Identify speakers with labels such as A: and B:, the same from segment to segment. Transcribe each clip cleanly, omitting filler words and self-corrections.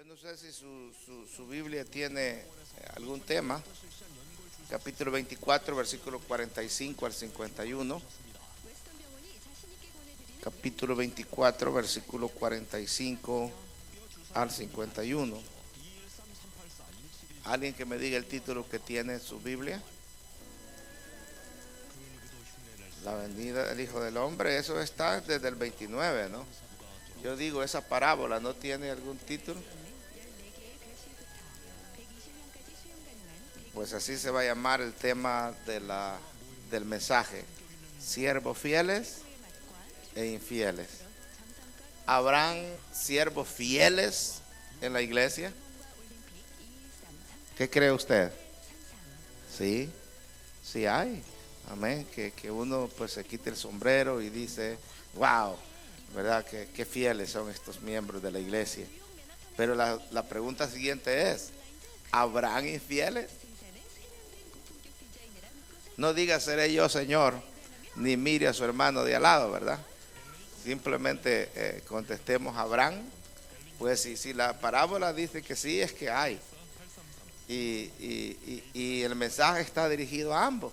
A: Yo no sé si su Biblia tiene algún tema. Capítulo 24, versículo 45 al 51. Capítulo 24, versículo 45 al 51. ¿Alguien que me diga el título que tiene su Biblia? La venida del Hijo del Hombre. Eso está desde el 29, ¿no? Yo digo, esa parábola no tiene algún título. Pues así se va a llamar el tema del mensaje: siervos fieles e infieles. ¿Habrán siervos fieles en la iglesia? ¿Qué cree usted? Sí, sí hay. Amén. Que uno pues se quite el sombrero y dice, wow, ¿verdad? Qué fieles son estos miembros de la iglesia. Pero la pregunta siguiente es, ¿habrán infieles? No diga seré yo, Señor, ni mire a su hermano de al lado, ¿verdad? Simplemente contestemos, ¿habrán? Pues si la parábola dice que sí, es que hay. Y el mensaje está dirigido a ambos,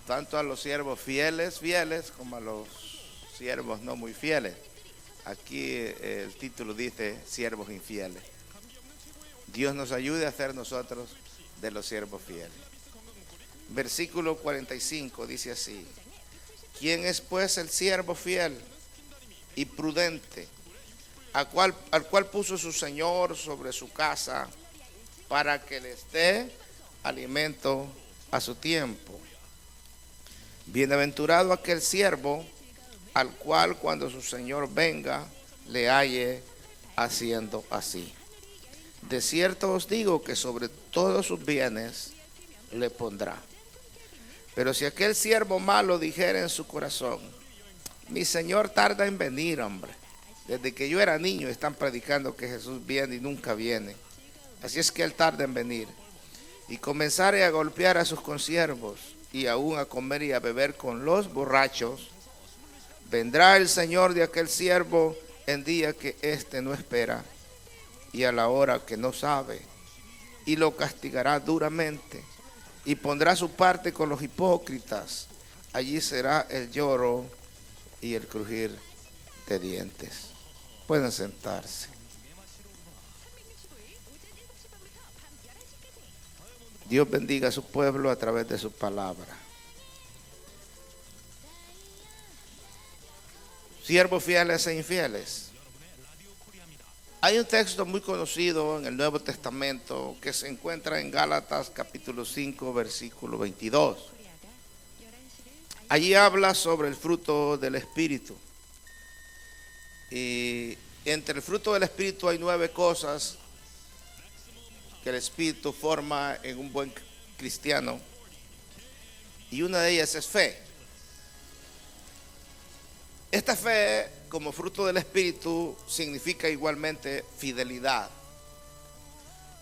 A: tanto a los siervos fieles como a los siervos no muy fieles. Aquí el título dice siervos infieles. Dios nos ayude a hacer nosotros de los siervos fieles. Versículo 45 dice así: ¿quién es pues el siervo fiel y prudente, al cual puso su Señor sobre su casa, para que les dé alimento a su tiempo? Bienaventurado aquel siervo al cual cuando su Señor venga le halle haciendo así. De cierto os digo que sobre todos sus bienes le pondrá. Pero si aquel siervo malo dijera en su corazón, mi Señor tarda en venir, hombre, desde que yo era niño están predicando que Jesús viene y nunca viene, así es que él tarda en venir, y comenzare a golpear a sus consiervos y aún a comer y a beber con los borrachos, vendrá el Señor de aquel siervo en día que éste no espera y a la hora que no sabe, y lo castigará duramente, y pondrá su parte con los hipócritas. Allí será el lloro y el crujir de dientes. Pueden sentarse. Dios bendiga a su pueblo a través de su palabra. Siervos fieles e infieles. Hay un texto muy conocido en el Nuevo Testamento que se encuentra en Gálatas capítulo 5, versículo 22. Allí habla sobre el fruto del Espíritu. Y entre el fruto del Espíritu hay 9 cosas que el Espíritu forma en un buen cristiano. Y una de ellas es fe. Esta fe, como fruto del Espíritu, significa igualmente fidelidad.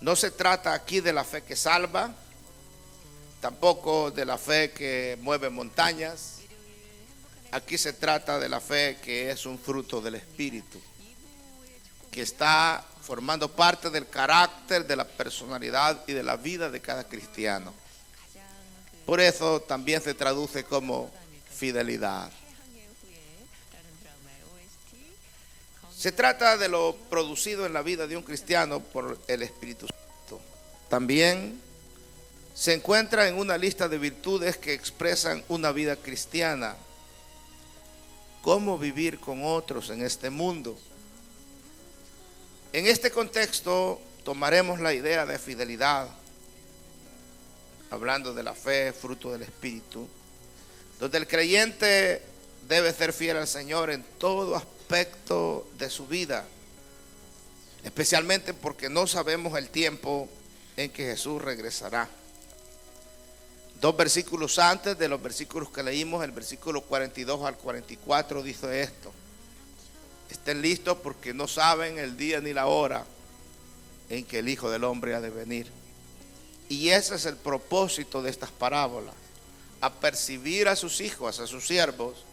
A: No se trata aquí de la fe que salva, tampoco de la fe que mueve montañas. Aquí se trata de la fe que es un fruto del Espíritu, que está formando parte del carácter, de la personalidad y de la vida de cada cristiano. Por eso también se traduce como fidelidad. Se trata de lo producido en la vida de un cristiano por el Espíritu Santo. También se encuentra en una lista de virtudes que expresan una vida cristiana. Cómo vivir con otros en este mundo. En este contexto tomaremos la idea de fidelidad, hablando de la fe, fruto del Espíritu, donde el creyente debe ser fiel al Señor en todo aspecto de su vida, especialmente porque no sabemos el tiempo en que Jesús regresará. 2 versículos antes de los versículos que leímos, el versículo 42 al 44 dice esto: estén listos porque no saben el día ni la hora en que el Hijo del Hombre ha de venir. Y ese es el propósito de estas parábolas: apercibir a sus hijos, a sus siervos,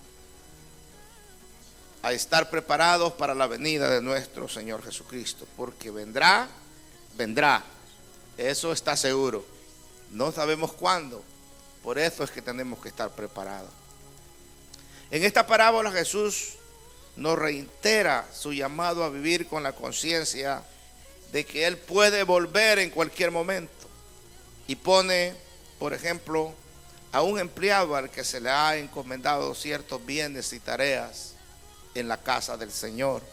A: a estar preparados para la venida de nuestro Señor Jesucristo, porque vendrá, vendrá, eso está seguro, no sabemos cuándo, por eso es que tenemos que estar preparados. En esta parábola Jesús nos reitera su llamado a vivir con la conciencia de que Él puede volver en cualquier momento, y pone, por ejemplo, a un empleado al que se le ha encomendado ciertos bienes y tareas en la casa del Señor.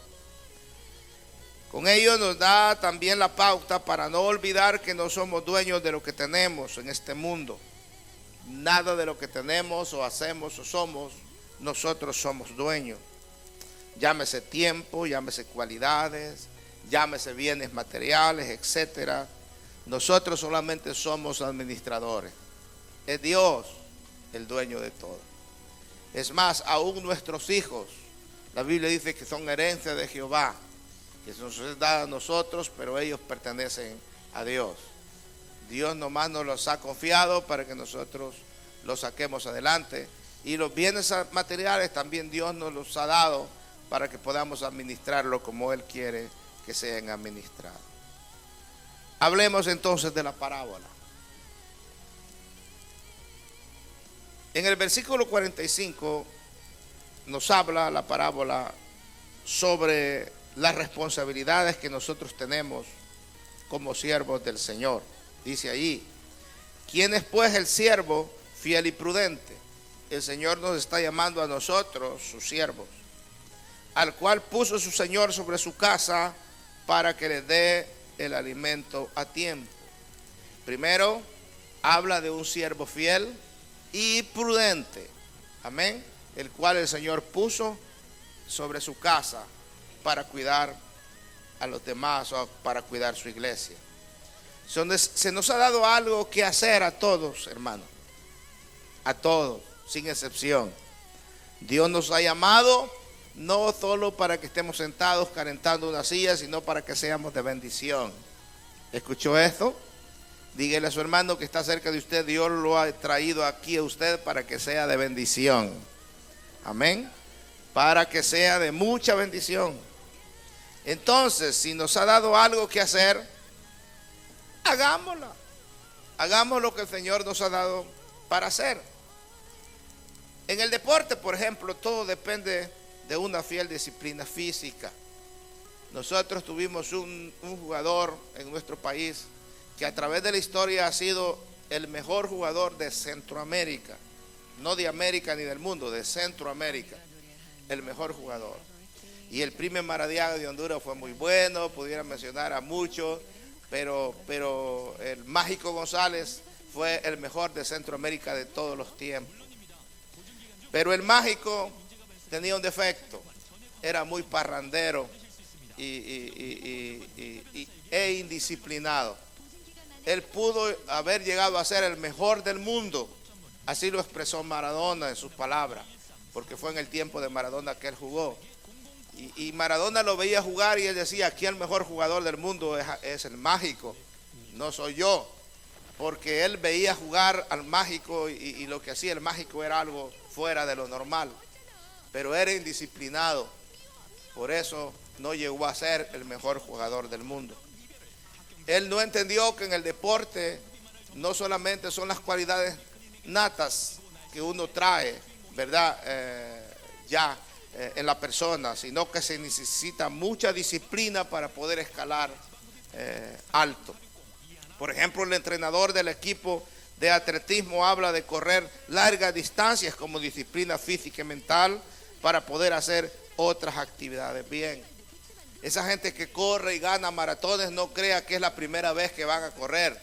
A: Con ello nos da también la pauta para no olvidar que no somos dueños de lo que tenemos en este mundo. Nada de lo que tenemos o hacemos o somos, nosotros somos dueños. Llámese tiempo, llámese cualidades, llámese bienes materiales, etcétera. Nosotros solamente somos administradores. Es Dios el dueño de todo. Es más, aún nuestros hijos, la Biblia dice que son herencia de Jehová, que nos es dada a nosotros, pero ellos pertenecen a Dios. Dios nomás nos los ha confiado para que nosotros los saquemos adelante. Y los bienes materiales también Dios nos los ha dado para que podamos administrarlo como Él quiere que sean administrados. Hablemos entonces de la parábola. En el versículo 45 nos habla la parábola sobre las responsabilidades que nosotros tenemos como siervos del Señor. Dice allí: ¿quién es pues el siervo fiel y prudente? El Señor nos está llamando a nosotros, sus siervos, al cual puso su Señor sobre su casa para que le dé el alimento a tiempo. Primero, habla de un siervo fiel y prudente, amén, el cual el Señor puso sobre su casa para cuidar a los demás o para cuidar su iglesia. Se nos ha dado algo que hacer a todos, hermanos, a todos, sin excepción. Dios nos ha llamado no solo para que estemos sentados calentando una silla, sino para que seamos de bendición. ¿Escuchó esto? Dígale a su hermano que está cerca de usted: Dios lo ha traído aquí a usted para que sea de bendición. Amén. Para que sea de mucha bendición. Entonces, si nos ha dado algo que hacer, hagámoslo. Hagamos lo que el Señor nos ha dado para hacer. En el deporte, por ejemplo, todo depende de una fiel disciplina física. Nosotros tuvimos un jugador en nuestro país que a través de la historia ha sido el mejor jugador de Centroamérica, no de América ni del mundo, de Centroamérica, el mejor jugador. Y el Prime Maradiaga de Honduras fue muy bueno, pudiera mencionar a muchos, pero el Mágico González fue el mejor de Centroamérica de todos los tiempos. Pero el Mágico tenía un defecto: era muy parrandero e indisciplinado. Él pudo haber llegado a ser el mejor del mundo, así lo expresó Maradona en sus palabras, porque fue en el tiempo de Maradona que él jugó. Y Maradona lo veía jugar y él decía: aquí el mejor jugador del mundo es el Mágico, no soy yo, porque él veía jugar al Mágico y lo que hacía el Mágico era algo fuera de lo normal, pero era indisciplinado, por eso no llegó a ser el mejor jugador del mundo. Él no entendió que en el deporte no solamente son las cualidades natas que uno trae, ¿verdad? En la persona, sino que se necesita mucha disciplina para poder escalar alto. Por ejemplo, el entrenador del equipo de atletismo habla de correr largas distancias como disciplina física y mental para poder hacer otras actividades bien. Esa gente que corre y gana maratones no crea que es la primera vez que van a correr.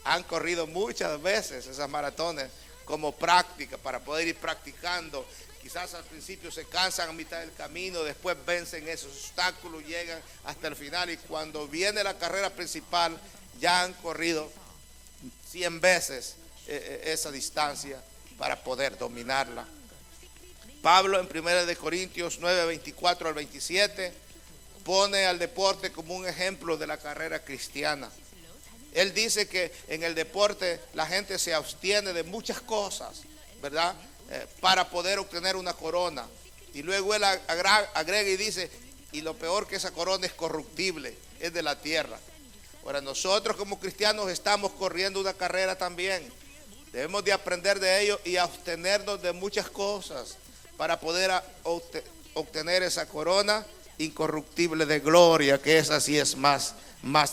A: Han corrido muchas veces esas maratones como práctica, para poder ir practicando. Quizás al principio se cansan a mitad del camino, después vencen esos obstáculos, llegan hasta el final, y cuando viene la carrera principal ya han corrido 100 veces esa distancia para poder dominarla. Pablo en 1 Corintios 9, 24 al 27 pone al deporte como un ejemplo de la carrera cristiana. Él dice que en el deporte la gente se abstiene de muchas cosas, ¿verdad? Para poder obtener una corona. Y luego él agrega y dice, y lo peor que esa corona es corruptible, es de la tierra. Ahora nosotros como cristianos estamos corriendo una carrera también. Debemos de aprender de ello y abstenernos de muchas cosas para poder obtener esa corona incorruptible de gloria, que esa sí es más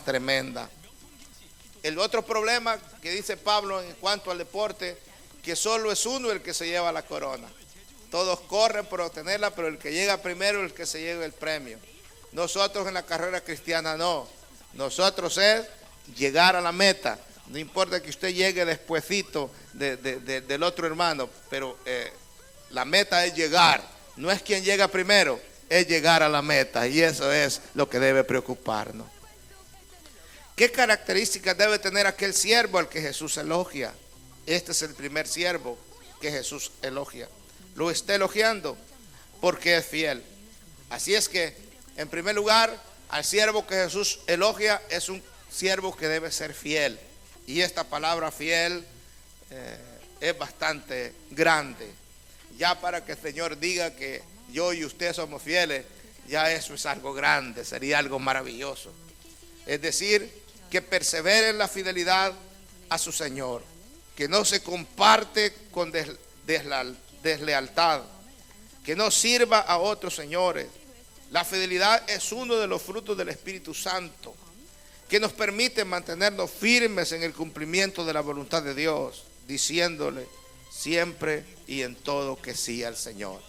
A: tremenda. El otro problema que dice Pablo en cuanto al deporte, que solo es uno el que se lleva la corona. Todos corren por obtenerla, pero el que llega primero es el que se lleva el premio. Nosotros en la carrera cristiana no. Nosotros es llegar a la meta. No importa que usted llegue despuesito del otro hermano, pero la meta es llegar. No es quien llega primero, es llegar a la meta. Y eso es lo que debe preocuparnos. ¿Qué características debe tener aquel siervo al que Jesús elogia? Este es el primer siervo que Jesús elogia. Lo está elogiando porque es fiel. Así es que, en primer lugar, al siervo que Jesús elogia es un siervo que debe ser fiel. Y esta palabra fiel es bastante grande. Ya para que el Señor diga que yo y usted somos fieles, ya eso es algo grande, sería algo maravilloso. Es decir, que persevere en la fidelidad a su Señor, que no se comparte con deslealtad, que no sirva a otros señores. La fidelidad es uno de los frutos del Espíritu Santo, que nos permite mantenernos firmes en el cumplimiento de la voluntad de Dios, diciéndole siempre y en todo que sí al Señor.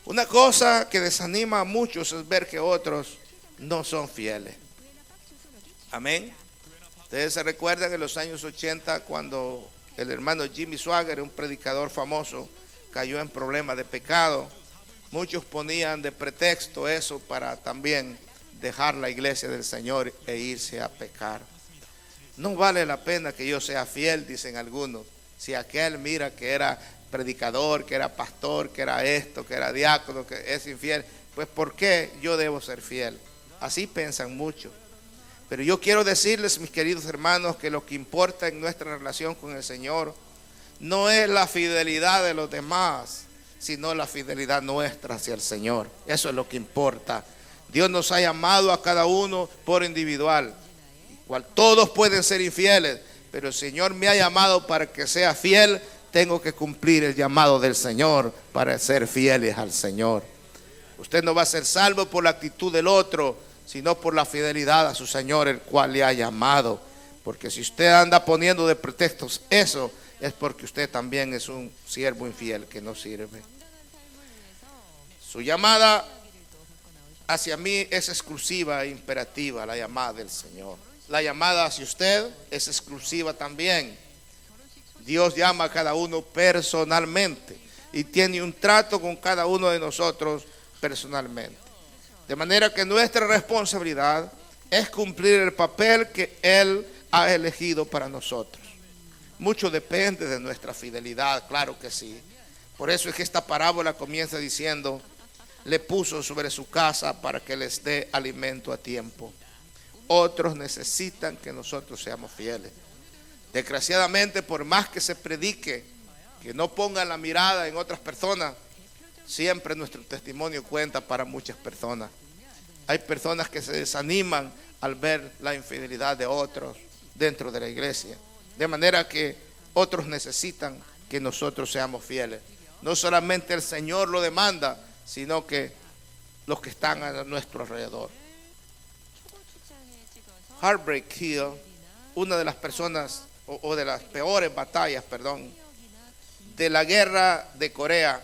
A: Una cosa que desanima a muchos es ver que otros no son fieles. Amén. Ustedes se recuerdan en los años 80 cuando el hermano Jimmy Swaggart, un predicador famoso, cayó en problemas de pecado. Muchos ponían de pretexto eso para también dejar la iglesia del Señor e irse a pecar. No vale la pena que yo sea fiel, dicen algunos. Si aquel mira que era predicador, que era pastor, que era esto, que era diácono, que es infiel, pues ¿por qué yo debo ser fiel? Así piensan muchos. Pero yo quiero decirles, mis queridos hermanos, que lo que importa en nuestra relación con el Señor no es la fidelidad de los demás, sino la fidelidad nuestra hacia el Señor. Eso es lo que importa. Dios nos ha llamado a cada uno por individual. Igual todos pueden ser infieles, pero el Señor me ha llamado para que sea fiel. Tengo que cumplir el llamado del Señor para ser fieles al Señor. Usted no va a ser salvo por la actitud del otro, sino por la fidelidad a su Señor, el cual le ha llamado. Porque si usted anda poniendo de pretextos eso, es porque usted también es un siervo infiel que no sirve. Su llamada hacia mí es exclusiva e imperativa, la llamada del Señor. La llamada hacia usted es exclusiva también. Dios llama a cada uno personalmente y tiene un trato con cada uno de nosotros personalmente. De manera que nuestra responsabilidad es cumplir el papel que Él ha elegido para nosotros. Mucho depende de nuestra fidelidad, claro que sí. Por eso es que esta parábola comienza diciendo, le puso sobre su casa para que les dé alimento a tiempo. Otros necesitan que nosotros seamos fieles. Desgraciadamente, por más que se predique, que no pongan la mirada en otras personas, siempre nuestro testimonio cuenta para muchas personas. Hay personas que se desaniman al ver la infidelidad de otros dentro de la iglesia. De manera que otros necesitan que nosotros seamos fieles. No solamente el Señor lo demanda, sino que los que están a nuestro alrededor. Heartbreak Hill, una de las personas, o de las peores batallas, de la guerra de Corea,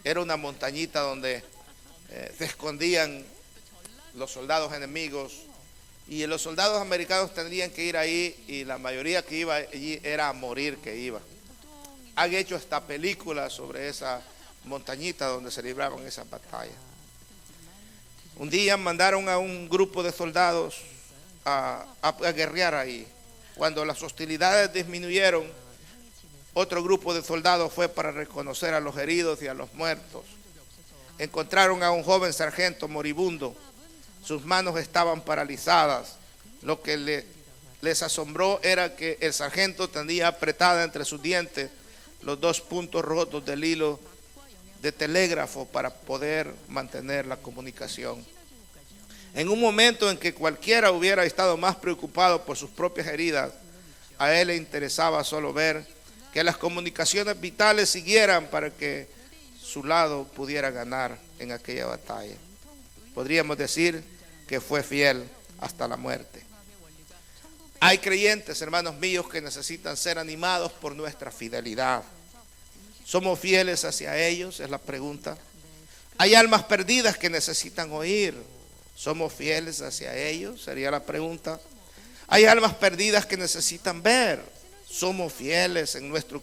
A: era una montañita donde se escondían los soldados enemigos y los soldados americanos tendrían que ir ahí y la mayoría que iba allí era a morir que iba. Han hecho hasta películas sobre esa montañita donde se libraban esas batallas. Un día mandaron a un grupo de soldados a guerrear ahí. Cuando las hostilidades disminuyeron, otro grupo de soldados fue para reconocer a los heridos y a los muertos. Encontraron a un joven sargento moribundo. Sus manos estaban paralizadas. Lo que les asombró era que el sargento tenía apretada entre sus dientes los 2 puntos rotos del hilo de telégrafo para poder mantener la comunicación. En un momento en que cualquiera hubiera estado más preocupado por sus propias heridas, a él le interesaba solo ver que las comunicaciones vitales siguieran para que su lado pudiera ganar en aquella batalla. Podríamos decir que fue fiel hasta la muerte. Hay creyentes, hermanos míos, que necesitan ser animados por nuestra fidelidad. ¿Somos fieles hacia ellos? Es la pregunta. Hay almas perdidas que necesitan oír. ¿Somos fieles hacia ellos? Sería la pregunta. Hay almas perdidas que necesitan ver. ¿Somos fieles en nuestro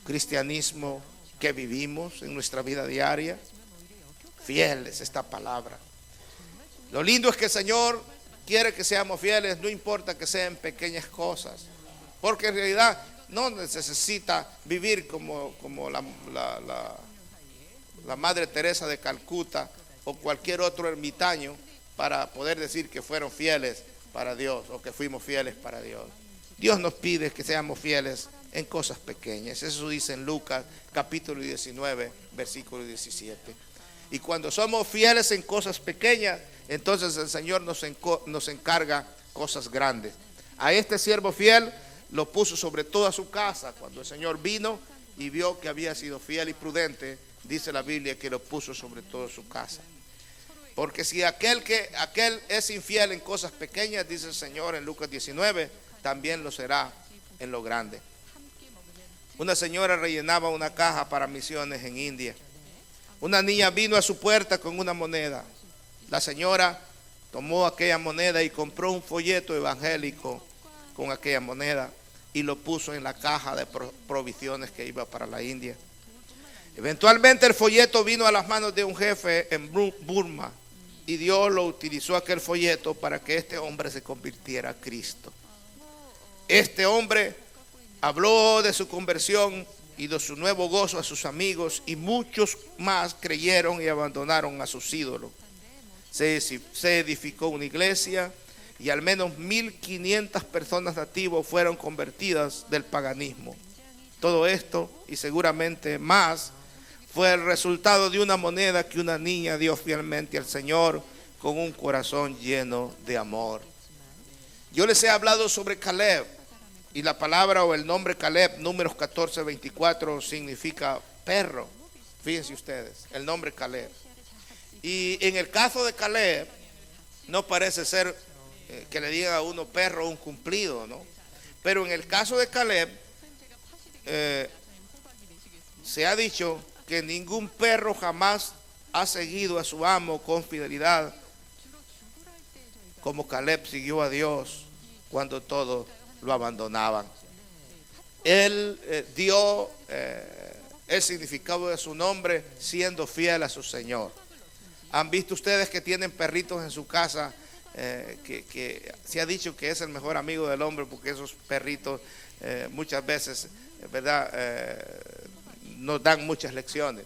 A: cristianismo que vivimos, en nuestra vida diaria? Fieles, esta palabra. Lo lindo es que el Señor quiere que seamos fieles, no importa que sean pequeñas cosas, porque en realidad no necesita vivir como la Madre Teresa de Calcuta o cualquier otro ermitaño para poder decir que fueron fieles para Dios o que fuimos fieles para Dios. Dios nos pide que seamos fieles en cosas pequeñas. Eso dice en Lucas capítulo 19, versículo 17. Y cuando somos fieles en cosas pequeñas, entonces el Señor nos encarga cosas grandes. A este siervo fiel lo puso sobre toda su casa. Cuando el Señor vino y vio que había sido fiel y prudente, dice la Biblia que lo puso sobre toda su casa. Porque si aquel es infiel en cosas pequeñas, dice el Señor en Lucas 19, también lo será en lo grande. Una señora rellenaba una caja para misiones en India. Una niña vino a su puerta con una moneda. La señora tomó aquella moneda y compró un folleto evangélico con aquella moneda y lo puso en la caja de provisiones que iba para la India. Eventualmente el folleto vino a las manos de un jefe en Burma y Dios lo utilizó aquel folleto para que este hombre se convirtiera a Cristo. Este hombre habló de su conversión y de su nuevo gozo a sus amigos, y muchos más creyeron y abandonaron a sus ídolos. Se edificó una iglesia y al menos 1,500 personas nativas fueron convertidas del paganismo. Todo esto y seguramente más fue el resultado de una moneda que una niña dio fielmente al Señor con un corazón lleno de amor. Yo les he hablado sobre Caleb, y la palabra o el nombre Caleb, Números 14:24, significa perro. Fíjense ustedes, el nombre Caleb. Y en el caso de Caleb, no parece ser que le digan a uno perro un cumplido, ¿no? Pero en el caso de Caleb, se ha dicho que ningún perro jamás ha seguido a su amo con fidelidad como Caleb siguió a Dios cuando todos lo abandonaban. Él dio el significado de su nombre siendo fiel a su Señor. ¿Han visto ustedes que tienen perritos en su casa que se ha dicho que es el mejor amigo del hombre, porque esos perritos muchas veces, ¿verdad?, nos dan muchas lecciones?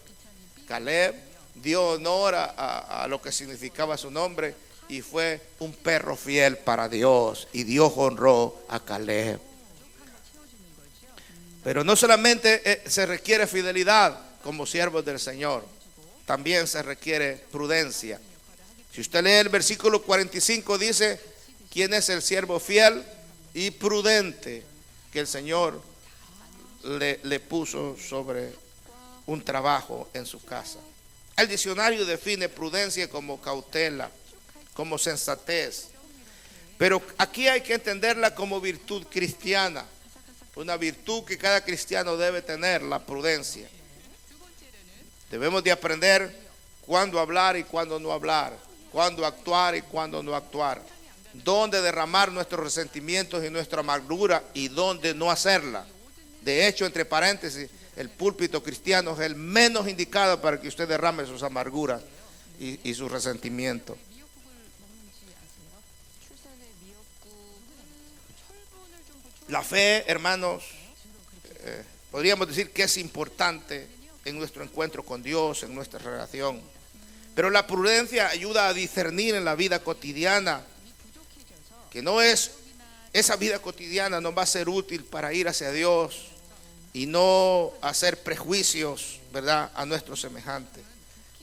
A: Caleb dio honor a lo que significaba su nombre y fue un perro fiel para Dios, y Dios honró a Caleb. Pero no solamente se requiere fidelidad como siervos del Señor, también se requiere prudencia. Si usted lee el versículo 45, dice: ¿quién es el siervo fiel y prudente que el Señor le puso sobre un trabajo en su casa? El diccionario define prudencia como cautela, como sensatez, pero aquí hay que entenderla como virtud cristiana, una virtud que cada cristiano debe tener, la prudencia. Debemos de aprender cuándo hablar y cuándo no hablar, cuándo actuar y cuándo no actuar, dónde derramar nuestros resentimientos y nuestra amargura y dónde no hacerla. De hecho, entre paréntesis, el púlpito cristiano es el menos indicado para que usted derrame sus amarguras y sus resentimientos. La fe, hermanos, podríamos decir que es importante en nuestro encuentro con Dios, en nuestra relación. Pero la prudencia ayuda a discernir en la vida cotidiana, que no es, esa vida cotidiana nos va a ser útil para ir hacia Dios y no hacer prejuicios, ¿verdad?, a nuestros semejantes.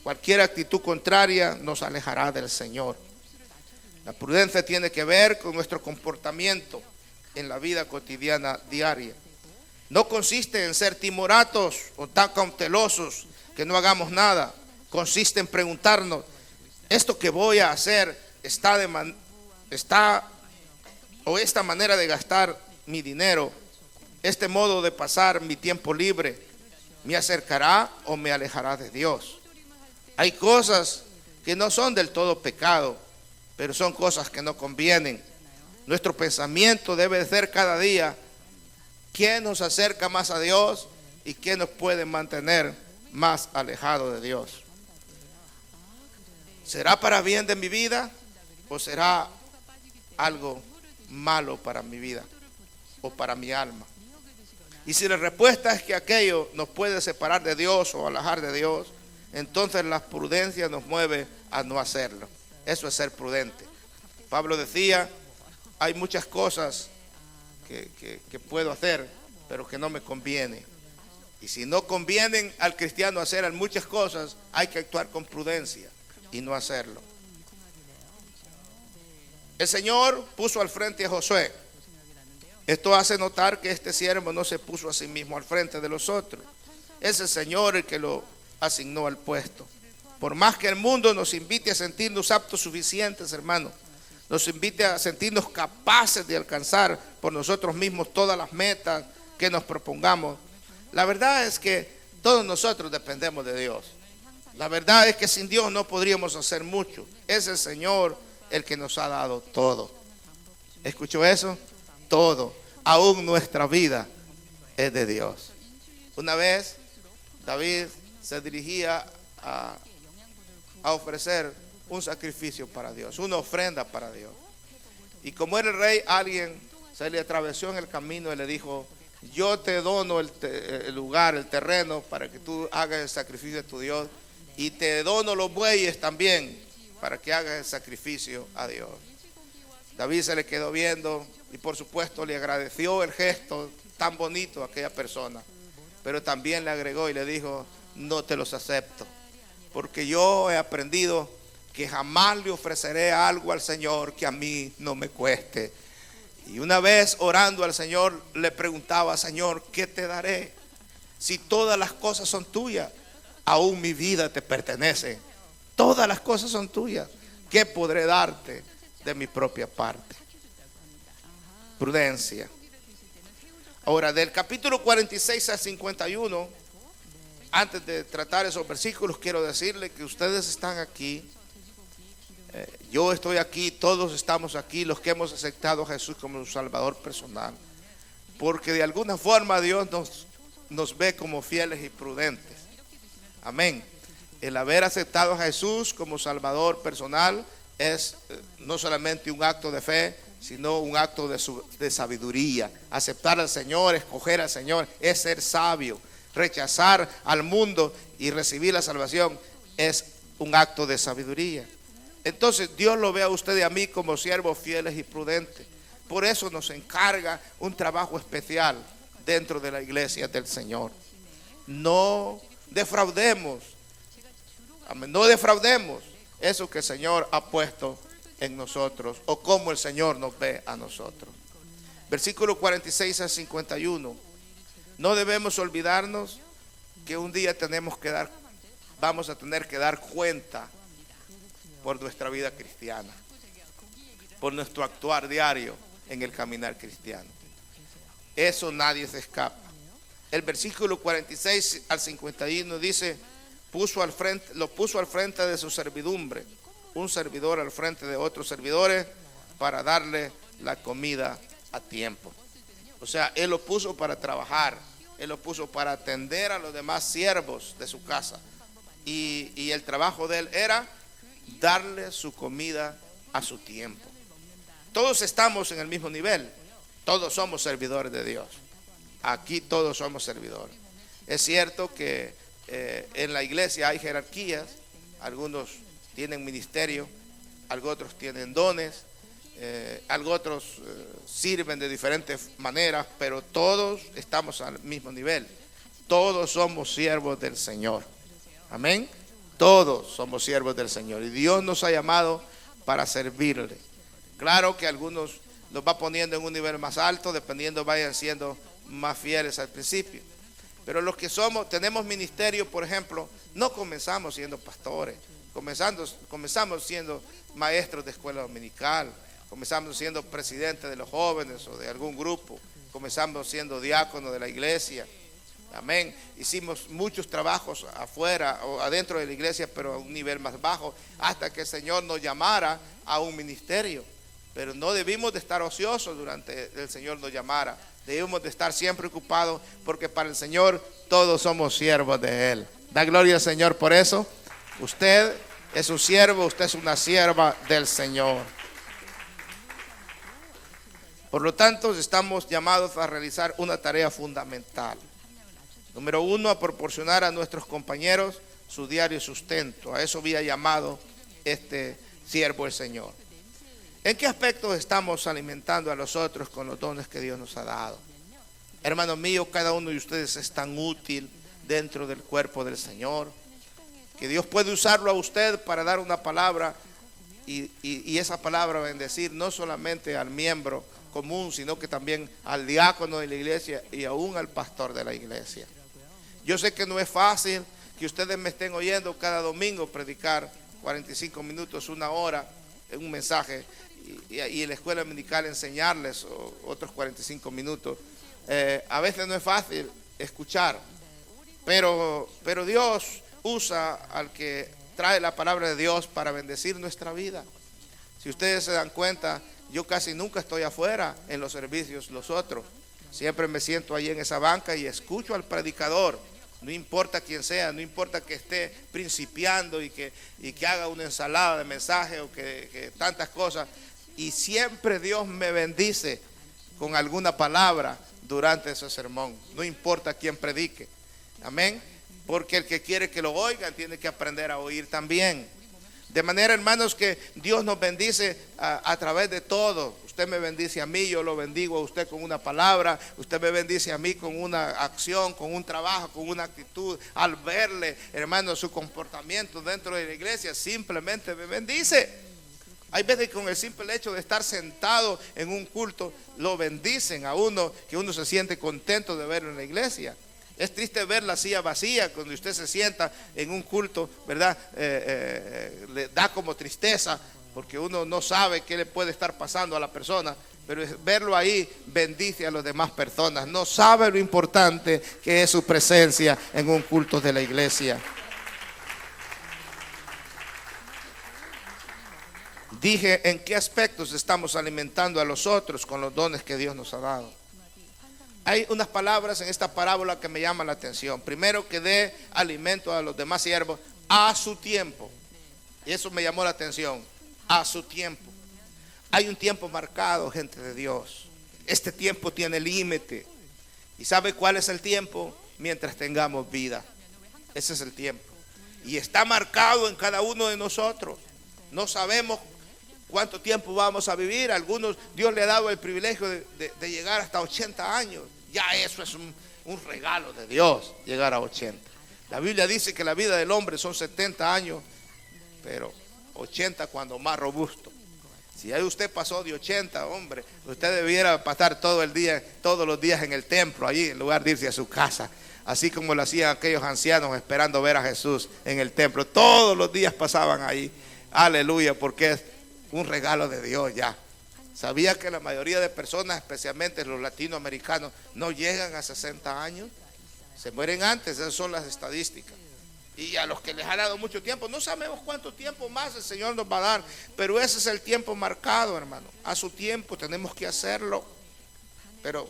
A: Cualquier actitud contraria nos alejará del Señor. La prudencia tiene que ver con nuestro comportamiento en la vida cotidiana diaria. No consiste en ser timoratos o tan cautelosos que no hagamos nada. Consiste en preguntarnos, ¿esto que voy a hacer esta manera de gastar mi dinero, este modo de pasar mi tiempo libre, me acercará o me alejará de Dios? Hay cosas que no son del todo pecado, pero son cosas que no convienen. Nuestro pensamiento debe ser cada día: ¿quién nos acerca más a Dios y quién nos puede mantener más alejado de Dios? ¿Será para bien de mi vida o será algo malo para mi vida o para mi alma? Y si la respuesta es que aquello nos puede separar de Dios o alejar de Dios, entonces la prudencia nos mueve a no hacerlo. Eso es ser prudente. Pablo decía, hay muchas cosas que puedo hacer, pero que no me conviene. Y si no convienen al cristiano hacer muchas cosas, hay que actuar con prudencia y no hacerlo. El Señor puso al frente a Josué. Esto hace notar que este siervo no se puso a sí mismo al frente de los otros. Es el Señor el que lo asignó al puesto. Por más que el mundo nos invite a sentirnos aptos suficientes, hermanos, nos invite a sentirnos capaces de alcanzar por nosotros mismos todas las metas que nos propongamos, la verdad es que todos nosotros dependemos de Dios. La verdad es que sin Dios no podríamos hacer mucho. Es el Señor el que nos ha dado todo. ¿Escuchó eso? Todo. Aún nuestra vida es de Dios. Una vez David se dirigía a ofrecer un sacrificio para Dios, una ofrenda para Dios. Y como era el rey, alguien se le atravesó en el camino y le dijo: yo te dono el lugar, el terreno, para que tú hagas el sacrificio de tu Dios, y te dono los bueyes también para que hagas el sacrificio a Dios. David se le quedó viendo y por supuesto le agradeció el gesto tan bonito a aquella persona, pero también le agregó y le dijo: no te los acepto, porque yo he aprendido que jamás le ofreceré algo al Señor que a mí no me cueste. Y una vez orando al Señor le preguntaba: Señor, ¿qué te daré? Si todas las cosas son tuyas, aún mi vida te pertenece. Todas las cosas son tuyas. ¿Qué podré darte de mi propia parte? Prudencia. Ahora, del capítulo 46 al 51, antes de tratar esos versículos, quiero decirle que ustedes están aquí. Yo estoy aquí, todos estamos aquí, los que hemos aceptado a Jesús como su Salvador personal, porque de alguna forma Dios nos ve como fieles y prudentes. Amén. El haber aceptado a Jesús como Salvador personal es no solamente un acto de fe, sino un acto de sabiduría. Aceptar al Señor, escoger al Señor, es ser sabio. Rechazar al mundo y recibir la salvación es un acto de sabiduría. Entonces Dios lo ve a usted y a mí como siervos fieles y prudentes. Por eso nos encarga un trabajo especial dentro de la iglesia del Señor. No defraudemos, amén, no defraudemos eso que el Señor ha puesto en nosotros, o como el Señor nos ve a nosotros. Versículo 46 al 51. No debemos olvidarnos que un día vamos a tener que dar cuenta por nuestra vida cristiana, por nuestro actuar diario en el caminar cristiano. Eso nadie se escapa. El versículo 46 al 51 dice: lo puso al frente de su servidumbre, un servidor al frente de otros servidores, para darle la comida a tiempo. O sea, él lo puso para trabajar, él lo puso para atender a los demás siervos de su casa. Y el trabajo de él era darle su comida a su tiempo. Todos estamos en el mismo nivel, todos somos servidores de Dios. Aquí todos somos servidores. Es cierto que en la iglesia hay jerarquías, algunos tienen ministerio, algunos tienen dones, Algo otros sirven de diferentes maneras, pero todos estamos al mismo nivel. Todos somos siervos del Señor. Amén. Todos somos siervos del Señor y Dios nos ha llamado para servirle. Claro que algunos los va poniendo en un nivel más alto, dependiendo vayan siendo más fieles al principio. Pero los que tenemos ministerio, por ejemplo, no comenzamos siendo pastores, comenzamos siendo maestros de escuela dominical, comenzamos siendo presidentes de los jóvenes o de algún grupo, comenzamos siendo diáconos de la iglesia. Amén. Hicimos muchos trabajos afuera o adentro de la iglesia, pero a un nivel más bajo, hasta que el Señor nos llamara a un ministerio. Pero no debimos de estar ociosos durante el Señor nos llamara. Debemos de estar siempre ocupados, porque para el Señor todos somos siervos de Él. Da gloria al Señor por eso. Usted es un siervo, usted es una sierva del Señor. Por lo tanto, estamos llamados a realizar una tarea fundamental. Número 1, a proporcionar a nuestros compañeros su diario sustento. A eso había llamado este siervo el Señor. ¿En qué aspectos estamos alimentando a los otros con los dones que Dios nos ha dado? Hermanos míos, cada uno de ustedes es tan útil dentro del cuerpo del Señor, que Dios puede usarlo a usted para dar una palabra y esa palabra bendecir no solamente al miembro común, sino que también al diácono de la iglesia y aún al pastor de la iglesia. Yo sé que no es fácil que ustedes me estén oyendo cada domingo predicar 45 minutos, una hora, en un mensaje, y en la escuela dominical enseñarles otros 45 minutos. A veces no es fácil escuchar, pero Dios usa al que trae la palabra de Dios para bendecir nuestra vida. Si ustedes se dan cuenta, yo casi nunca estoy afuera en los servicios, los otros. Siempre me siento ahí en esa banca y escucho al predicador. No importa quién sea, no importa que esté principiando y que haga una ensalada de mensajes o que tantas cosas. Y siempre Dios me bendice con alguna palabra durante ese sermón. No importa quién predique. Amén. Porque el que quiere que lo oigan tiene que aprender a oír también. De manera, hermanos, que Dios nos bendice a través de todo. Usted me bendice a mí, yo lo bendigo a usted con una palabra. Usted me bendice a mí con una acción, con un trabajo, con una actitud. Al verle, hermano, su comportamiento dentro de la iglesia, simplemente me bendice. Hay veces que con el simple hecho de estar sentado en un culto, lo bendicen a uno, que uno se siente contento de verlo en la iglesia. Es triste ver la silla vacía cuando usted se sienta en un culto, ¿verdad? Le da como tristeza, porque uno no sabe qué le puede estar pasando a la persona, pero verlo ahí bendice a las demás personas. No sabe lo importante que es su presencia en un culto de la iglesia. Dije en qué aspectos estamos alimentando a los otros con los dones que Dios nos ha dado. Hay unas palabras en esta parábola que me llaman la atención. Primero, que dé alimento a los demás siervos a su tiempo. Y eso me llamó la atención. A su tiempo. Hay un tiempo marcado, gente de Dios. Este tiempo tiene límite. ¿Y sabe cuál es el tiempo? Mientras tengamos vida. Ese es el tiempo. Y está marcado en cada uno de nosotros. No sabemos cuánto tiempo vamos a vivir. Algunos, Dios le ha dado el privilegio de llegar hasta 80 años. Ya eso es un regalo de Dios, llegar a 80. La Biblia dice que la vida del hombre son 70 años, pero 80 cuando más robusto. Si ahí usted pasó de 80, hombre, usted debiera pasar todo el día, todos los días en el templo, allí, en lugar de irse a su casa. Así como lo hacían aquellos ancianos esperando ver a Jesús en el templo. Todos los días pasaban ahí. Aleluya, porque es un regalo de Dios ya. ¿Sabía que la mayoría de personas, especialmente los latinoamericanos, no llegan a 60 años? Se mueren antes, esas son las estadísticas. Y a los que les ha dado mucho tiempo, no sabemos cuánto tiempo más el Señor nos va a dar, pero ese es el tiempo marcado, hermano. A su tiempo tenemos que hacerlo. Pero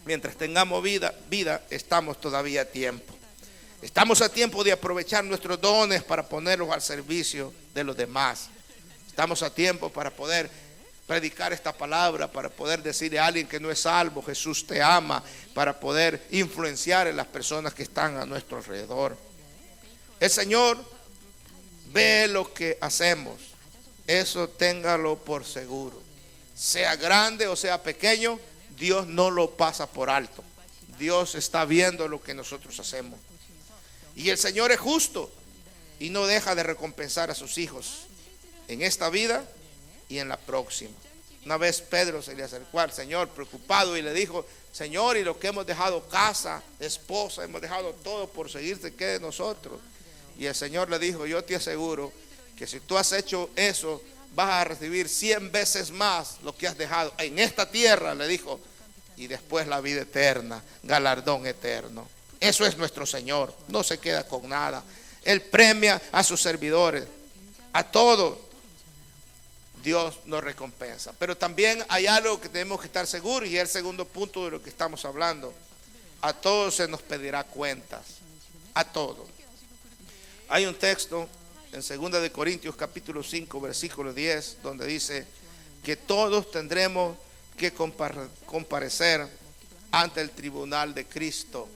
A: mientras tengamos vida, estamos todavía a tiempo. Estamos a tiempo de aprovechar nuestros dones para ponerlos al servicio de los demás. Estamos a tiempo para poder predicar esta palabra, para poder decirle a alguien que no es salvo, Jesús te ama, para poder influenciar en las personas que están a nuestro alrededor. El Señor ve lo que hacemos, eso téngalo por seguro. sea grande o sea pequeño, Dios no lo pasa por alto. Dios está viendo lo que nosotros hacemos. Y el Señor es justo y no deja de recompensar a sus hijos en esta vida y en la próxima. Una vez Pedro se le acercó al Señor preocupado y le dijo: Señor, y lo que hemos dejado, casa, esposa, hemos dejado todo por seguirte, ¿qué de nosotros? Y el Señor le dijo: yo te aseguro que si tú has hecho eso, vas a recibir 100 veces más lo que has dejado en esta tierra, le dijo, y después la vida eterna, galardón eterno. Eso es nuestro Señor, no se queda con nada. Él premia a sus servidores, a todos. Dios nos recompensa. Pero también hay algo que tenemos que estar seguros, y es el segundo punto de lo que estamos hablando. A todos se nos pedirá cuentas, a todos. Hay un texto en 2 de Corintios capítulo 5 versículo 10 donde dice que todos tendremos que comparecer ante el tribunal de Cristo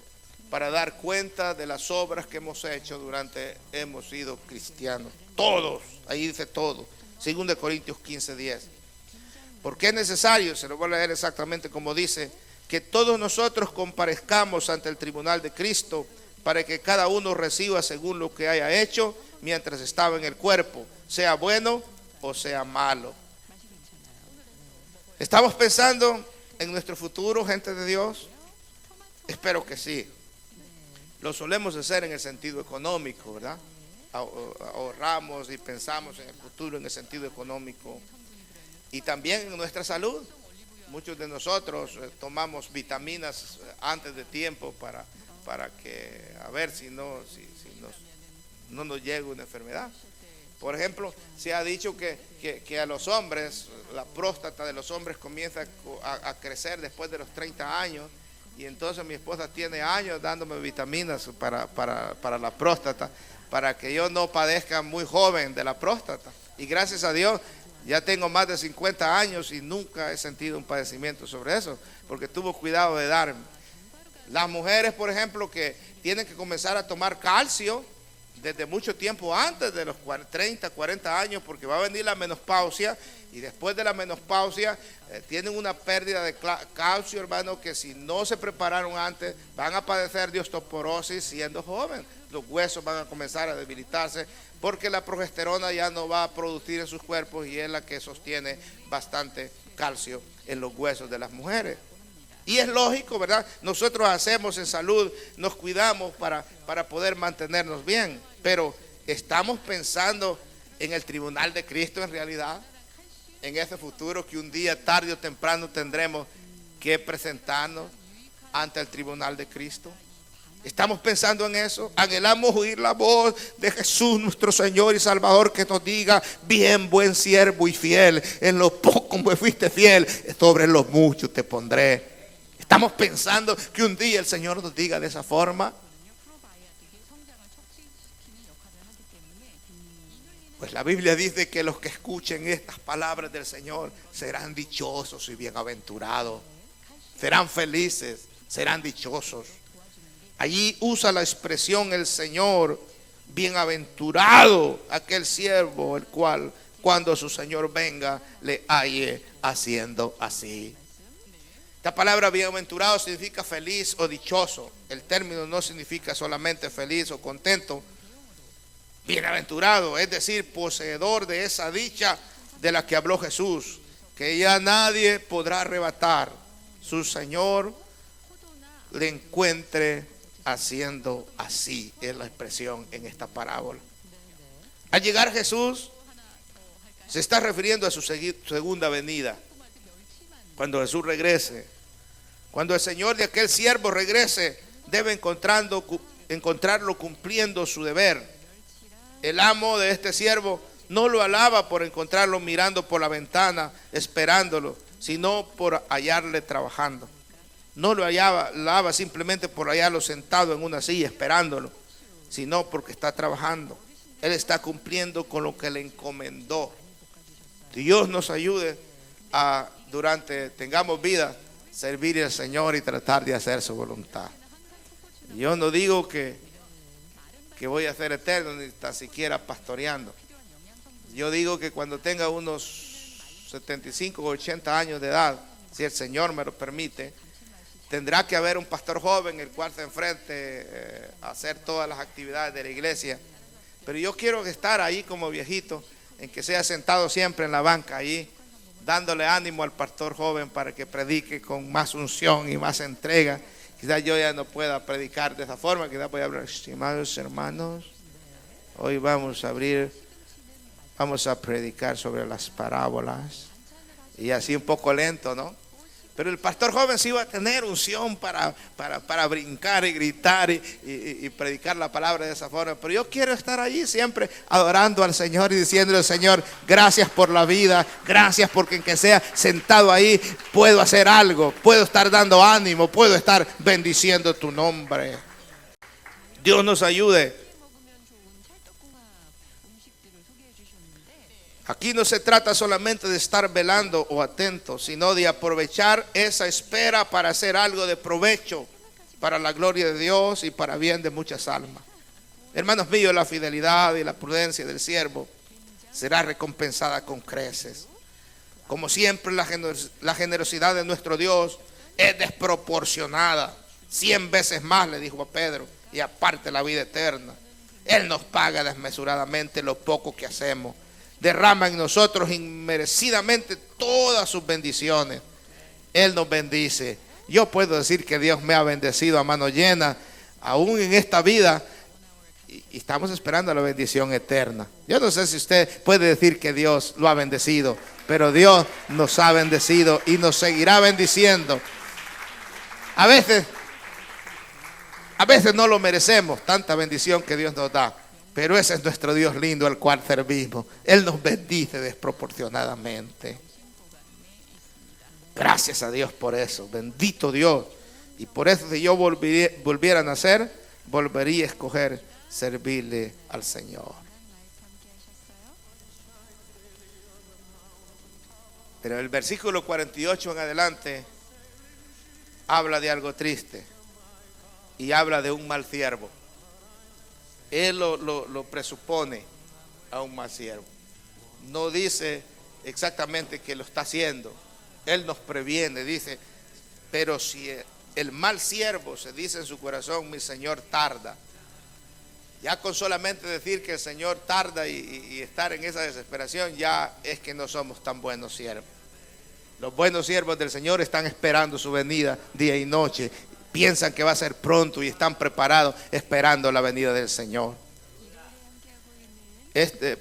A: para dar cuenta de las obras que hemos hecho durante hemos sido cristianos. Todos, ahí dice todo. 2 de Corintios 15, 10. Porque es necesario, se lo voy a leer exactamente como dice, que todos nosotros comparezcamos ante el tribunal de Cristo para que cada uno reciba según lo que haya hecho mientras estaba en el cuerpo, sea bueno o sea malo. ¿Estamos pensando en nuestro futuro, gente de Dios? Espero que sí. Lo solemos hacer en el sentido económico, ¿verdad? Ahorramos y pensamos en el futuro en el sentido económico y también en nuestra salud. Muchos de nosotros tomamos vitaminas antes de tiempo para que a ver si no nos llega una enfermedad. Por ejemplo, se ha dicho que a los hombres, la próstata de los hombres comienza a crecer después de los 30 años. Y entonces mi esposa tiene años dándome vitaminas para la próstata, para que yo no padezca muy joven de la próstata. Y gracias a Dios ya tengo más de 50 años y nunca he sentido un padecimiento sobre eso, porque tuvo cuidado de darme. Las mujeres, por ejemplo, que tienen que comenzar a tomar calcio desde mucho tiempo antes de los 30, 40 años, porque va a venir la menopausia, y después de la menopausia tienen una pérdida de calcio, hermano, que si no se prepararon antes, van a padecer de osteoporosis siendo joven. Los huesos van a comenzar a debilitarse, porque la progesterona ya no va a producir en sus cuerpos, y es la que sostiene bastante calcio en los huesos de las mujeres. Y es lógico, ¿verdad? Nosotros hacemos en salud, nos cuidamos para poder mantenernos bien, pero estamos pensando en el tribunal de Cristo en realidad, en ese futuro que un día tarde o temprano tendremos que presentarnos ante el tribunal de Cristo. ¿Estamos pensando en eso? Anhelamos oír la voz de Jesús, nuestro Señor y Salvador, que nos diga: bien, buen siervo y fiel, en lo poco me fuiste fiel, sobre lo mucho te pondré. ¿Estamos pensando que un día el Señor nos diga de esa forma? Pues la Biblia dice que los que escuchen estas palabras del Señor serán dichosos y bienaventurados. Serán felices, serán dichosos. Allí usa la expresión el Señor: bienaventurado aquel siervo el cual cuando su Señor venga le halle haciendo así. Esta palabra bienaventurado significa feliz o dichoso. El término no significa solamente feliz o contento. Bienaventurado, es decir, poseedor de esa dicha de la que habló Jesús, que ya nadie podrá arrebatar. Su Señor le encuentre haciendo así, es la expresión en esta parábola. Al llegar Jesús, se está refiriendo a su segunda venida. Cuando Jesús regrese, cuando el Señor de aquel siervo regrese, debe encontrarlo cumpliendo su deber. El amo de este siervo no lo alaba por encontrarlo mirando por la ventana, esperándolo, sino por hallarle trabajando. No lo alaba simplemente por hallarlo sentado en una silla esperándolo, sino porque está trabajando. Él está cumpliendo con lo que le encomendó. Dios nos ayude a, durante tengamos vida, servir al Señor y tratar de hacer su voluntad. Yo no digo que voy a ser eterno, ni tan siquiera pastoreando. Yo digo que cuando tenga unos 75 o 80 años de edad, si el Señor me lo permite, tendrá que haber un pastor joven el cual se enfrente a hacer todas las actividades de la iglesia. Pero yo quiero estar ahí como viejito, en que sea sentado siempre en la banca ahí, dándole ánimo al pastor joven para que predique con más unción y más entrega. Quizás yo ya no pueda predicar de esa forma, quizás voy a hablar, estimados hermanos, hoy vamos a predicar sobre las parábolas, y así un poco lento, ¿no? Pero el pastor joven sí va a tener unción para brincar y gritar y predicar la palabra de esa forma. Pero yo quiero estar allí siempre adorando al Señor y diciéndole, Señor, gracias por la vida, gracias porque en que sea sentado ahí puedo hacer algo, puedo estar dando ánimo, puedo estar bendiciendo tu nombre. Dios nos ayude. Aquí no se trata solamente de estar velando o atento, sino de aprovechar esa espera para hacer algo de provecho para la gloria de Dios y para bien de muchas almas. Hermanos míos, la fidelidad y la prudencia del siervo será recompensada con creces. Como siempre, la generosidad de nuestro Dios es desproporcionada. 100 veces más, le dijo a Pedro, y aparte la vida eterna. Él nos paga desmesuradamente lo poco que hacemos. Derrama en nosotros inmerecidamente todas sus bendiciones. Él nos bendice. Yo puedo decir que Dios me ha bendecido a mano llena, aún en esta vida, y estamos esperando la bendición eterna. Yo no sé si usted puede decir que Dios lo ha bendecido, pero Dios nos ha bendecido y nos seguirá bendiciendo. A veces no lo merecemos, tanta bendición que Dios nos da. Pero ese es nuestro Dios lindo al cual servimos. Él nos bendice desproporcionadamente. Gracias a Dios por eso. Bendito Dios. Y por eso, si yo volviera a nacer, volvería a escoger servirle al Señor. Pero el versículo 48 en adelante habla de algo triste. Y habla de un mal siervo. Él lo presupone a un mal siervo. No dice exactamente que lo está haciendo. Él nos previene, dice, pero si el mal siervo se dice en su corazón, mi Señor tarda. Ya con solamente decir que el Señor tarda y estar en esa desesperación, ya es que no somos tan buenos siervos. Los buenos siervos del Señor están esperando su venida día y noche. Piensan que va a ser pronto y están preparados esperando la venida del Señor.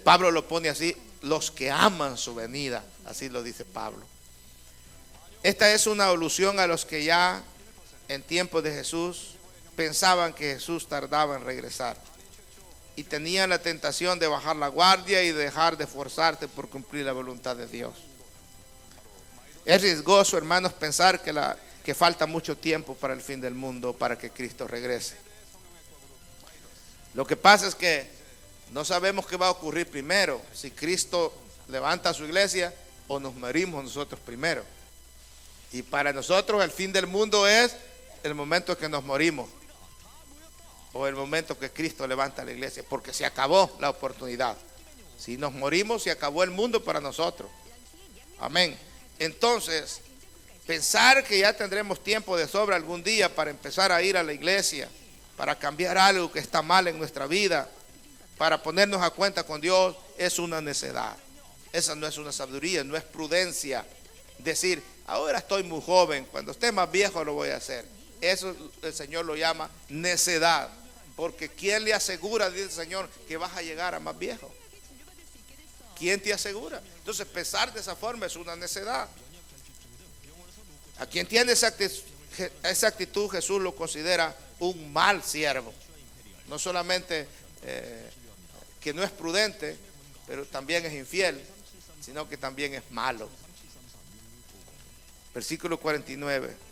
A: Pablo lo pone así, los que aman su venida, así lo dice Pablo. Esta es una alusión a los que ya en tiempos de Jesús pensaban que Jesús tardaba en regresar y tenían la tentación de bajar la guardia y dejar de esforzarse por cumplir la voluntad de Dios. Es riesgoso, hermanos, pensar que falta mucho tiempo para el fin del mundo, para que Cristo regrese. Lo que pasa es que no sabemos qué va a ocurrir primero, si Cristo levanta a su iglesia o nos morimos nosotros primero. Y para nosotros el fin del mundo es el momento que nos morimos o el momento que Cristo levanta a la iglesia, porque se acabó la oportunidad. Si nos morimos, se acabó el mundo para nosotros. Amén. Entonces, pensar que ya tendremos tiempo de sobra algún día para empezar a ir a la iglesia, para cambiar algo que está mal en nuestra vida, para ponernos a cuenta con Dios, es una necedad. Esa no es una sabiduría, no es prudencia. Decir, ahora estoy muy joven, cuando esté más viejo lo voy a hacer. Eso el Señor lo llama necedad. Porque ¿quién le asegura, dice el Señor, que vas a llegar a más viejo? ¿Quién te asegura? Entonces pensar de esa forma es una necedad. A quien tiene esa actitud Jesús lo considera un mal siervo. No solamente que no es prudente, pero también es infiel, sino que también es malo. Versículo 49.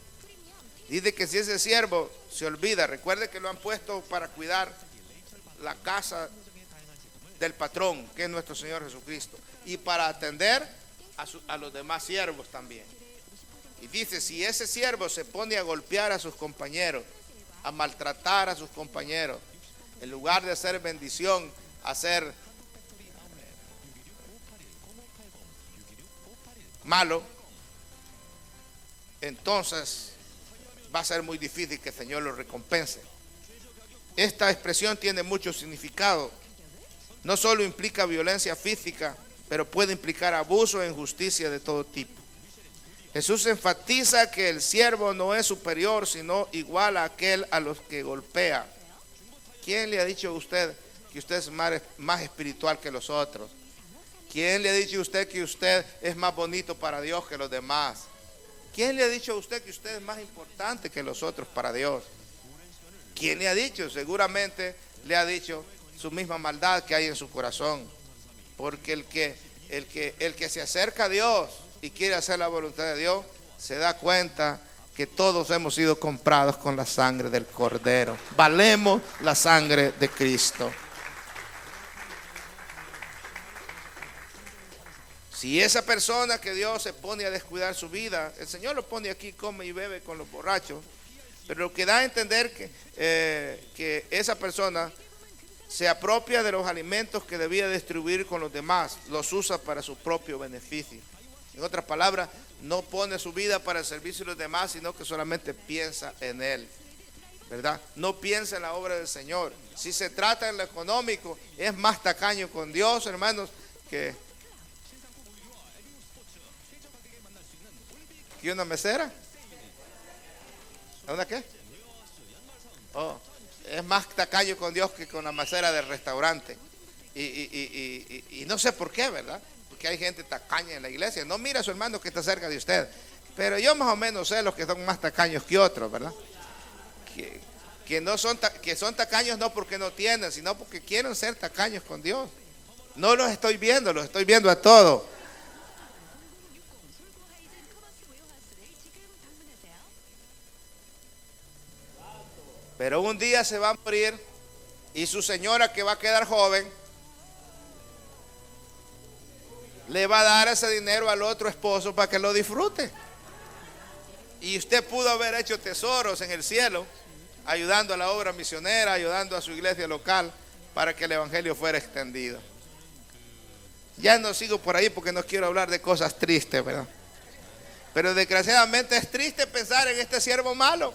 A: Dice que si ese siervo se olvida, recuerde que lo han puesto para cuidar la casa del patrón, que es nuestro Señor Jesucristo, y para atender a los demás siervos también. Y dice, si ese siervo se pone a golpear a sus compañeros, a maltratar a sus compañeros, en lugar de hacer bendición, hacer malo, entonces va a ser muy difícil que el Señor lo recompense. Esta expresión tiene mucho significado. No solo implica violencia física, pero puede implicar abuso e injusticia de todo tipo. Jesús enfatiza que el siervo no es superior, sino igual a aquel a los que golpea. ¿Quién le ha dicho a usted que usted es más espiritual que los otros? ¿Quién le ha dicho a usted que usted es más bonito para Dios que los demás? ¿Quién le ha dicho a usted que usted es más importante que los otros para Dios? ¿Quién le ha dicho? Seguramente le ha dicho su misma maldad que hay en su corazón. Porque el que se acerca a Dios y quiere hacer la voluntad de Dios, se da cuenta que todos hemos sido comprados con la sangre del Cordero. Valemos la sangre de Cristo. Si esa persona que Dios se pone a descuidar su vida, el Señor lo pone aquí, come y bebe con los borrachos, pero lo que da a entender que esa persona se apropia de los alimentos que debía distribuir con los demás, los usa para su propio beneficio. En otras palabras, no pone su vida para el servicio de los demás, sino que solamente piensa en Él, ¿verdad? No piensa en la obra del Señor. Si se trata en lo económico, es más tacaño con Dios, hermanos, que una mesera. ¿Una qué? Oh, es más tacaño con Dios que con la mesera del restaurante. Y no sé por qué, ¿verdad? Porque hay gente tacaña en la iglesia. No mira a su hermano que está cerca de usted. Pero yo más o menos sé los que son más tacaños que otros, ¿verdad? Que son tacaños no porque no tienen, sino porque quieren ser tacaños con Dios. No los estoy viendo a todos. Pero un día se va a morir y su señora, que va a quedar joven, le va a dar ese dinero al otro esposo para que lo disfrute. Y usted pudo haber hecho tesoros en el cielo, ayudando a la obra misionera, ayudando a su iglesia local para que el evangelio fuera extendido. Ya no sigo por ahí porque no quiero hablar de cosas tristes, ¿verdad? Pero desgraciadamente es triste pensar en este siervo malo.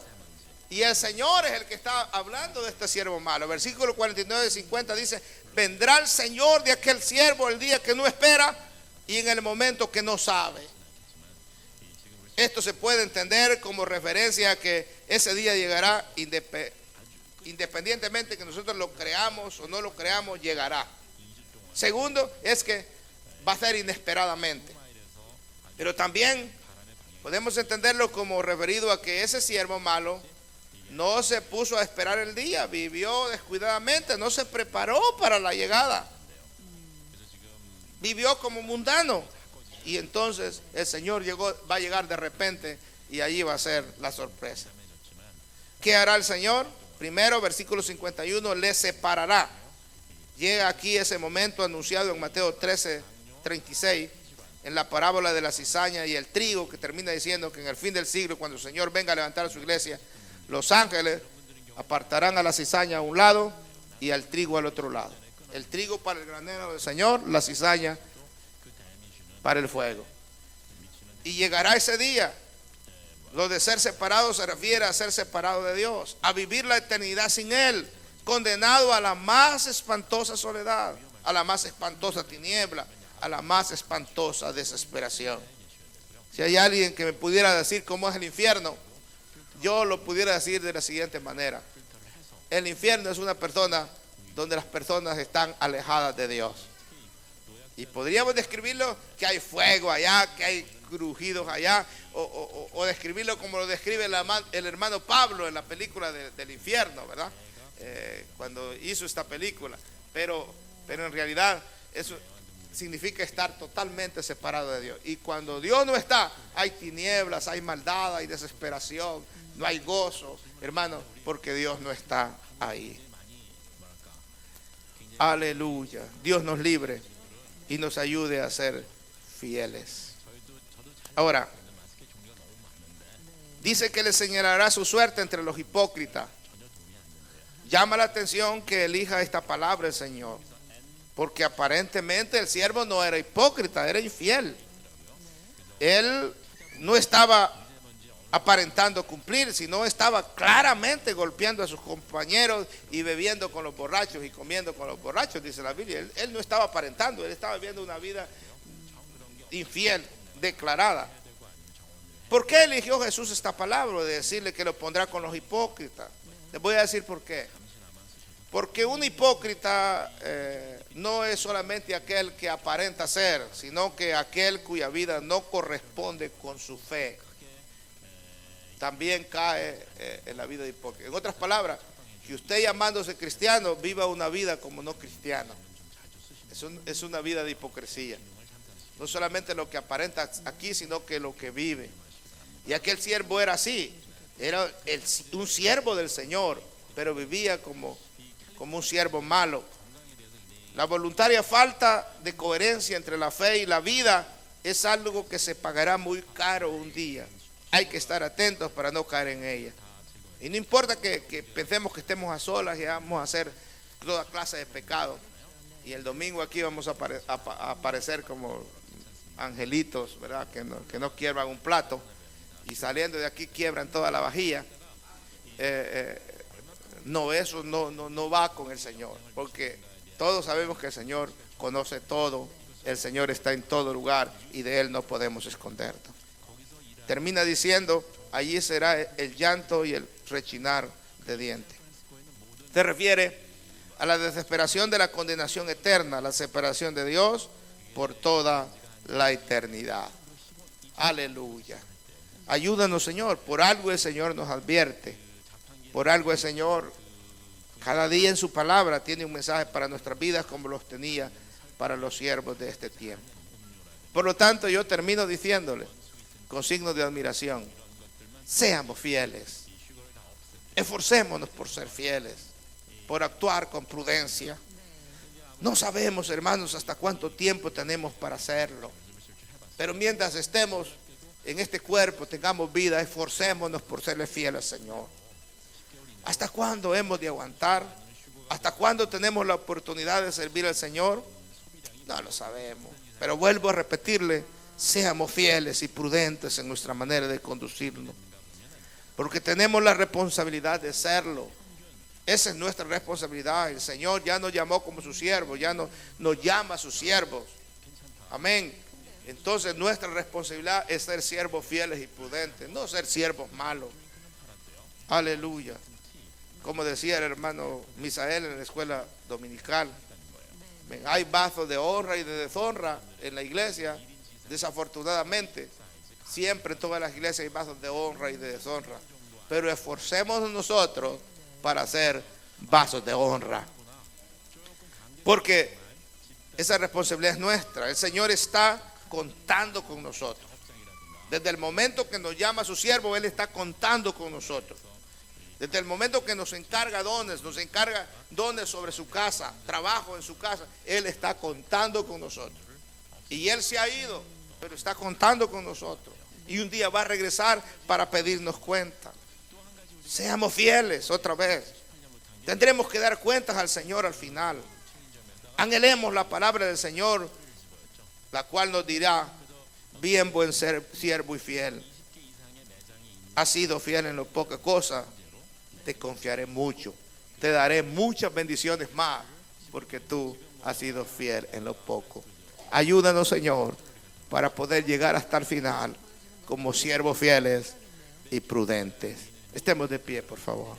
A: Y el Señor es el que está hablando de este siervo malo. Versículo 49 y 50 dice: vendrá el Señor de aquel siervo el día que no espera y en el momento que no sabe. Esto se puede entender como referencia a que ese día llegará independientemente que nosotros lo creamos o no lo creamos, llegará. Segundo, es que va a ser inesperadamente. Pero también podemos entenderlo como referido a que ese siervo malo no se puso a esperar el día, vivió descuidadamente, no se preparó para la llegada. Vivió como mundano. Y entonces el Señor va a llegar de repente y allí va a ser la sorpresa. ¿Qué hará el Señor? Primero, versículo 51, le separará. Llega aquí ese momento anunciado en Mateo 13:36, en la parábola de la cizaña y el trigo, que termina diciendo que en el fin del siglo, cuando el Señor venga a levantar a su iglesia, los ángeles apartarán a la cizaña a un lado y al trigo al otro lado. El trigo para el granero del Señor, la cizaña para el fuego. Y llegará ese día. Lo de ser separado se refiere a ser separado de Dios, a vivir la eternidad sin Él, condenado a la más espantosa soledad, a la más espantosa tiniebla, a la más espantosa desesperación. Si hay alguien que me pudiera decir cómo es el infierno, yo lo pudiera decir de la siguiente manera: el infierno es una persona donde las personas están alejadas de Dios. Y podríamos describirlo que hay fuego allá, que hay crujidos allá, o describirlo como lo describe el hermano Pablo en la película del infierno, ¿verdad? Cuando hizo esta película. Pero en realidad eso significa estar totalmente separado de Dios. Y cuando Dios no está, hay tinieblas, hay maldad, hay desesperación, no hay gozo, hermano, porque Dios no está ahí. Aleluya. Dios nos libre y nos ayude a ser fieles. Ahora, dice que le señalará su suerte entre los hipócritas. Llama la atención que elija esta palabra el Señor, porque aparentemente el siervo no era hipócrita, era infiel. Él no estaba aparentando cumplir, sino estaba claramente golpeando a sus compañeros y bebiendo con los borrachos y comiendo con los borrachos, dice la Biblia. Él no estaba aparentando, él estaba viviendo una vida infiel, declarada. ¿Por qué eligió Jesús esta palabra de decirle que lo pondrá con los hipócritas? Les voy a decir por qué. Porque un hipócrita no es solamente aquel que aparenta ser, sino que aquel cuya vida no corresponde con su fe. También cae en la vida de hipócrita. En otras palabras, que usted llamándose cristiano viva una vida como no cristiano. Es una vida de hipocresía. No solamente lo que aparenta aquí, sino que lo que vive. Y aquel siervo era así. Era un siervo del Señor, pero vivía como un siervo malo. La voluntaria falta de coherencia entre la fe y la vida es algo que se pagará muy caro un día. Hay que estar atentos para no caer en ella. Y no importa que pensemos que estemos a solas y vamos a hacer toda clase de pecados. Y el domingo aquí vamos a aparecer como angelitos, ¿verdad? Que no quiebran un plato. Y saliendo de aquí quiebran toda la vajilla. No, eso no va con el Señor. Porque todos sabemos que el Señor conoce todo. El Señor está en todo lugar y de Él no podemos escondernos. Termina diciendo, allí será el llanto y el rechinar de dientes. Se refiere a la desesperación de la condenación eterna, la separación de Dios por toda la eternidad. Aleluya. Ayúdanos, Señor. Por algo el Señor nos advierte. Por algo el Señor cada día en su palabra tiene un mensaje para nuestras vidas como los tenía para los siervos de este tiempo. Por lo tanto, yo termino diciéndole con signos de admiración: seamos fieles, esforcémonos por ser fieles, por actuar con prudencia. No sabemos, hermanos, hasta cuánto tiempo tenemos para hacerlo, pero mientras estemos en este cuerpo, tengamos vida, esforcémonos por serle fieles al Señor. ¿Hasta cuándo hemos de aguantar? ¿Hasta cuándo tenemos la oportunidad de servir al Señor? No lo sabemos, pero vuelvo a repetirle: seamos fieles y prudentes en nuestra manera de conducirnos, porque tenemos la responsabilidad de serlo. Esa es nuestra responsabilidad. El Señor ya nos llamó como sus siervos, ya nos llama a sus siervos. Amén. Entonces nuestra responsabilidad es ser siervos fieles y prudentes, no ser siervos malos. Aleluya. Como decía el hermano Misael en la escuela dominical, hay vasos de honra y de deshonra en la iglesia. Desafortunadamente, siempre en todas las iglesias hay vasos de honra y de deshonra. Pero esforcémonos nosotros para ser vasos de honra, porque esa responsabilidad es nuestra. El Señor está contando con nosotros. Desde el momento que nos llama a su siervo, Él está contando con nosotros. Desde el momento que nos encarga dones sobre su casa, trabajo en su casa, Él está contando con nosotros. Y Él se ha ido, pero está contando con nosotros. Y un día va a regresar para pedirnos cuenta. Seamos fieles otra vez. Tendremos que dar cuentas al Señor al final. Anhelemos la palabra del Señor, la cual nos dirá: bien buen siervo y fiel. Has sido fiel en lo poca cosa, te confiaré mucho. Te daré muchas bendiciones más, porque tú has sido fiel en lo poco. Ayúdanos, Señor, para poder llegar hasta el final como siervos fieles y prudentes. Estemos de pie, por favor.